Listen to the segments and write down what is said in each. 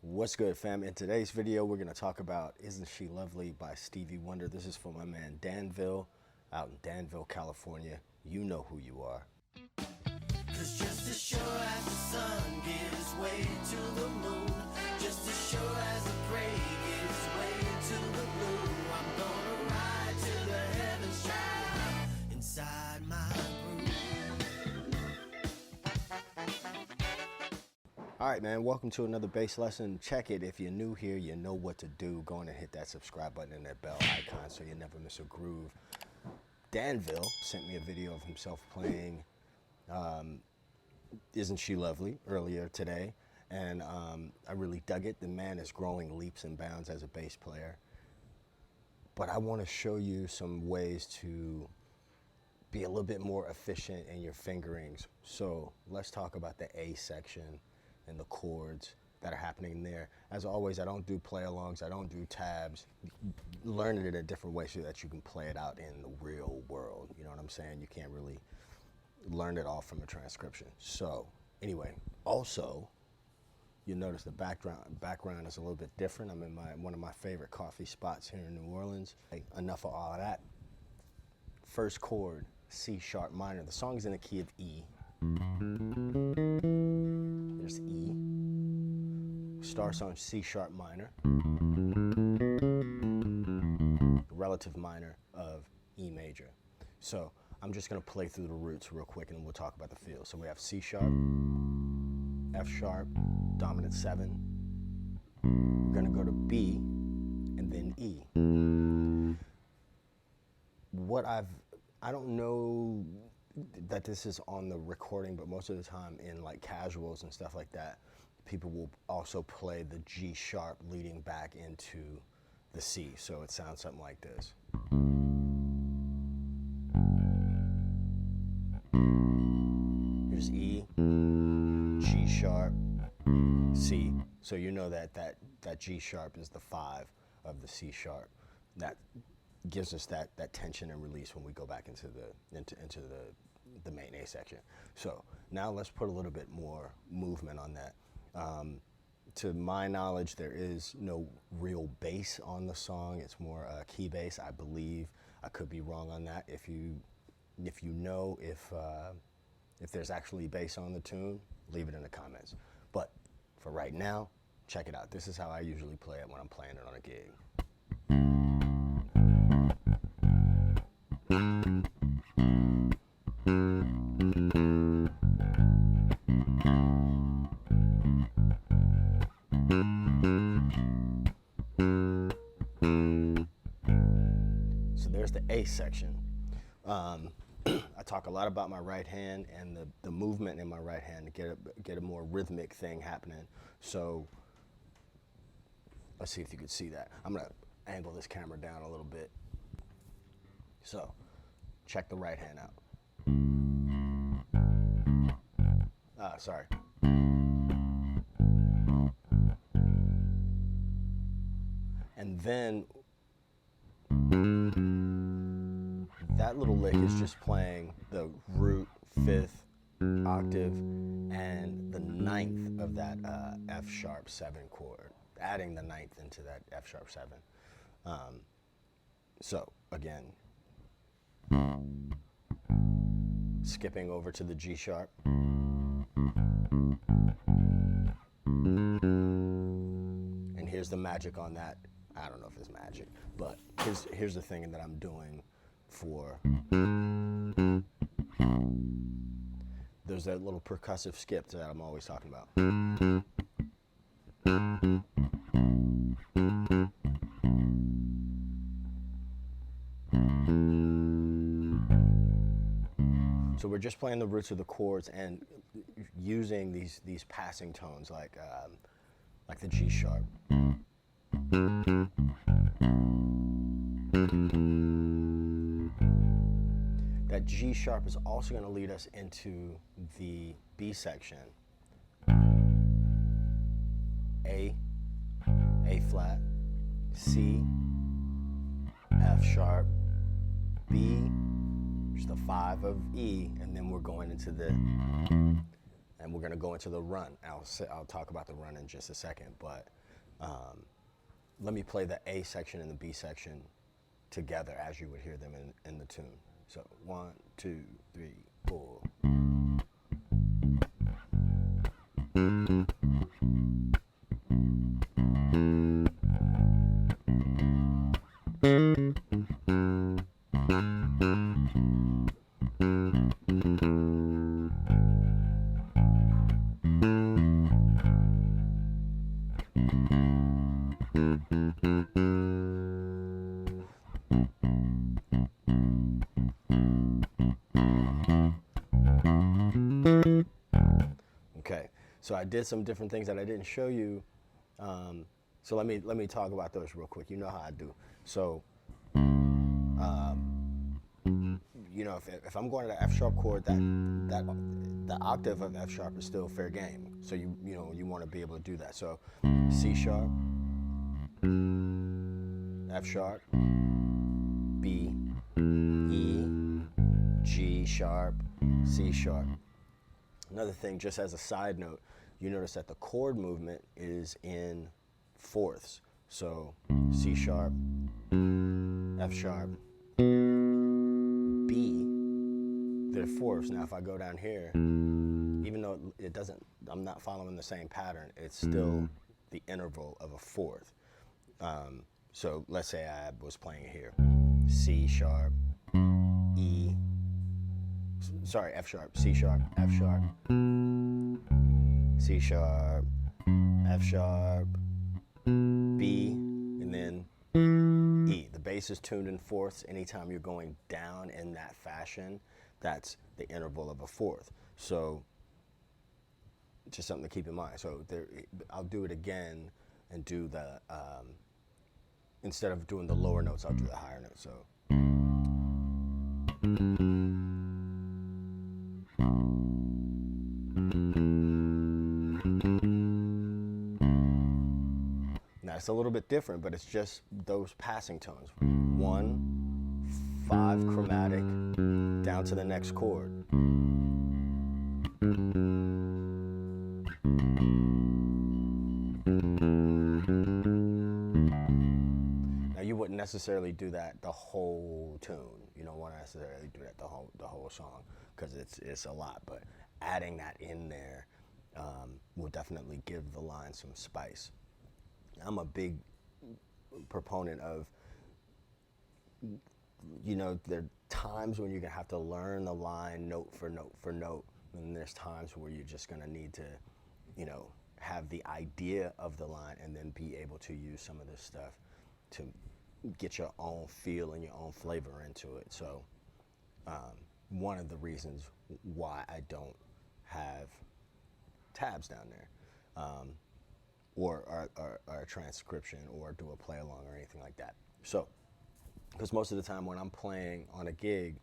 What's good, fam? In today's video, we're going to talk about Isn't She Lovely by Stevie Wonder. This is for my man Danville out in Danville, California. You know who you are. 'Cause just as sure as the sun gives way to the moon, just as sure as the gray gives way to the blue, I'm gonna ride to the heavens child inside my groove. All right, man, welcome to another bass lesson. Check it. If you're new here, you know what to do. Go on and hit that subscribe button and that bell icon so you never miss a groove. Danville sent me a video of himself playing Isn't She Lovely earlier today, and I really dug it. The man is growing leaps and bounds as a bass player, but I want to show you some ways to be a little bit more efficient in your fingerings. So let's talk about the A section and the chords that are happening there. As always, I don't do play-alongs, I don't do tabs. Learn it in a different way so that you can play it out in the real world. You know what I'm saying? You can't really learn it all from a transcription. So anyway, also, you'll notice the background is a little bit different. I'm in one of my favorite coffee spots here in New Orleans. Hey, enough of all of that. First chord, C sharp minor. The song's in the key of E. There's E. Starts on C sharp minor, relative minor of E major. So I'm just gonna play through the roots real quick and then we'll talk about the feel. So we have C sharp, F sharp, dominant 7. We're gonna go to B and then E. I don't know that this is on the recording, but most of the time in like casuals and stuff like that, people will also play the G sharp leading back into the C. So it sounds something like this. Here's E, G sharp, C. So you know that G sharp is the 5 of the C sharp. That gives us that tension and release when we go back into the main A section. So now let's put a little bit more movement on that. To my knowledge, there is no real bass on the song. It's more key bass, I believe. I could be wrong on that. If you know if there's actually bass on the tune, leave it in the comments. But for right now, check it out. This is how I usually play it when I'm playing it on a gig. So there's the A section. I talk a lot about my right hand and the movement in my right hand to get a more rhythmic thing happening. So let's see if you can see that. I'm gonna angle this camera down a little bit. So check the right hand out. Sorry. And then that little lick is just playing the root, 5th octave, and the 9th of that F sharp 7 chord, adding the 9th into that F sharp 7. So again, skipping over to the G sharp. And here's the magic on that. I don't know if it's magic, but here's the thing that I'm doing for, there's that little percussive skip that I'm always talking about. So we're just playing the roots of the chords and using these passing tones like the G sharp. That G sharp is also going to lead us into the B section. A flat, C, F sharp, B, which is the 5 of E, and then we're going into the and we're gonna go into the run. I'll talk about the run in just a second, but let me play the A section and the B section together as you would hear them in the tune. So 1, 2, 3, 4. Okay, so I did some different things that I didn't show you. So let me talk about those real quick. You know how I do. So, you know, if I'm going to the F sharp chord, the octave of F sharp is still fair game. So you know you want to be able to do that. So C sharp, F sharp, B, E, G sharp, C sharp. Another thing, just as a side note, you notice that the chord movement is in fourths. So C sharp, F sharp, B, they're fourths. Now if I go down here, even though it doesn't, I'm not following the same pattern, it's still the interval of a fourth. So let's say I was playing it here. C sharp, E, sorry, F sharp, C sharp, F sharp, C sharp, F sharp, B, and then E. The bass is tuned in fourths. Anytime you're going down in that fashion, that's the interval of a fourth. So just something to keep in mind. So there, I'll do it again and do the, instead of doing the lower notes, I'll do the higher notes. So. Now it's a little bit different, but it's just those passing tones. 1, 5 chromatic, down to the next chord. Now you wouldn't necessarily do that the whole tune. You don't want to necessarily do that the whole song because it's a lot. But adding that in there will definitely give the line some spice. I'm a big proponent of, you know, there are times when you're gonna have to learn the line note for note for note, and there's times where you're just gonna need to, you know, have the idea of the line and then be able to use some of this stuff to get your own feel and your own flavor into it. So one of the reasons why I don't have tabs down there. Or a transcription or do a play along or anything like that. So, because most of the time when I'm playing on a gig,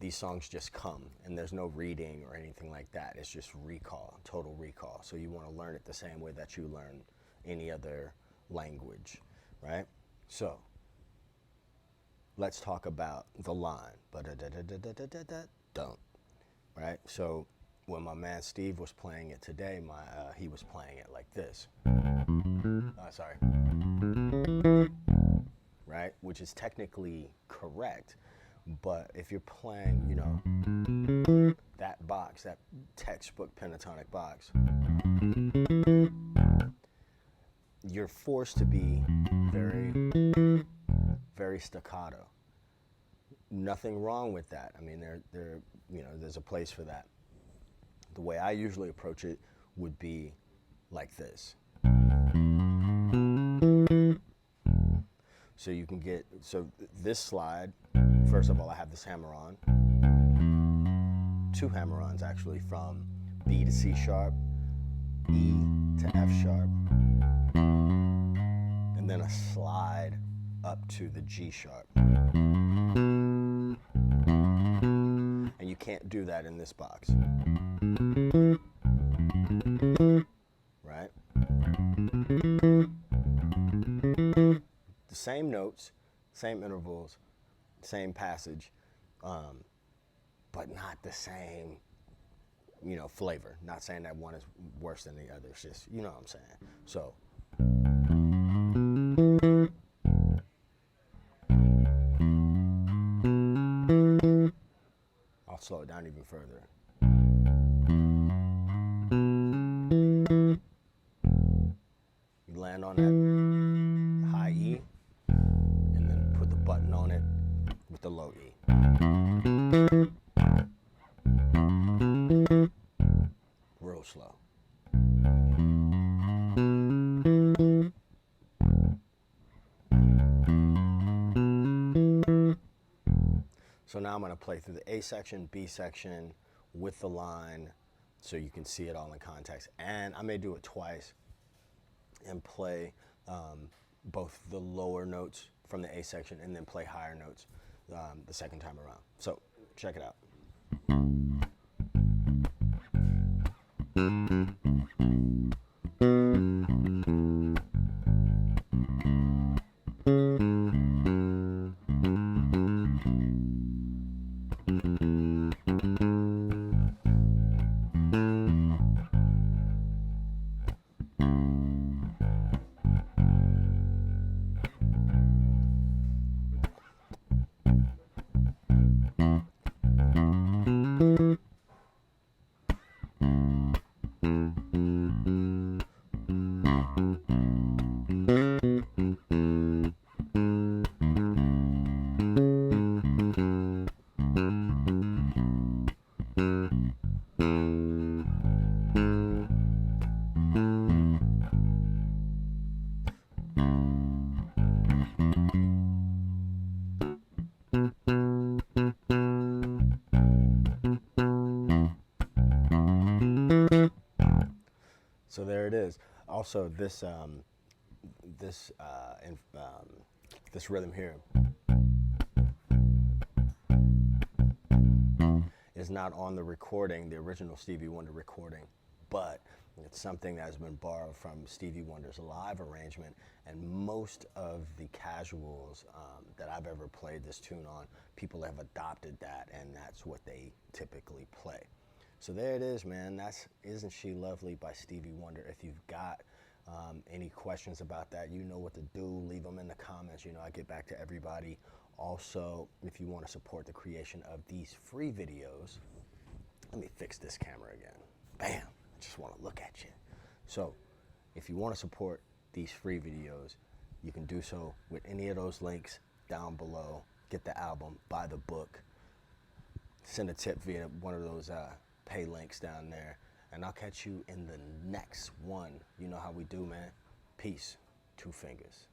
these songs just come and there's no reading or anything like that. It's just recall, total recall. So you want to learn it the same way that you learn any other language, right? So, let's talk about the line. Don't, right? So, when my man Steve was playing it today, he was playing it like this. Sorry. Right? Which is technically correct, but if you're playing, you know, that box, that textbook pentatonic box, you're forced to be very, very staccato. Nothing wrong with that. I mean, you know, there's a place for that. The way I usually approach it would be like this. So you can get, so this slide, first of all, I have this hammer-on. 2 hammer-ons actually, from B to C sharp, E to F sharp, and then a slide up to the G sharp. And you can't do that in this box. Right? The same notes, same intervals, same passage, but not the same you know, flavor. Not saying that one is worse than the other. It's just, you know what I'm saying. So. I'll slow it down even further. You land on that high E, and then put the button on it with the low E. Real slow. So now I'm going to play through the A section, B section with the line so you can see it all in context. And I may do it twice and play both the lower notes from the A section and then play higher notes the second time around. So check it out. So there it is. Also, this this rhythm here is not on the recording, the original Stevie Wonder recording, but it's something that has been borrowed from Stevie Wonder's live arrangement, and most of the casuals that I've ever played this tune on, people have adopted that, and that's what they typically play. So there it is, man. That's Isn't She Lovely by Stevie Wonder. If you've got any questions about that, you know what to do. Leave them in the comments. You know, I get back to everybody. Also, if you want to support the creation of these free videos, let me fix this camera again. Bam, I just want to look at you. So if you want to support these free videos, you can do so with any of those links down below. Get the album, buy the book, send a tip via one of those pay links down there, and I'll catch you in the next one. You know how we do, man. Peace. 2 fingers.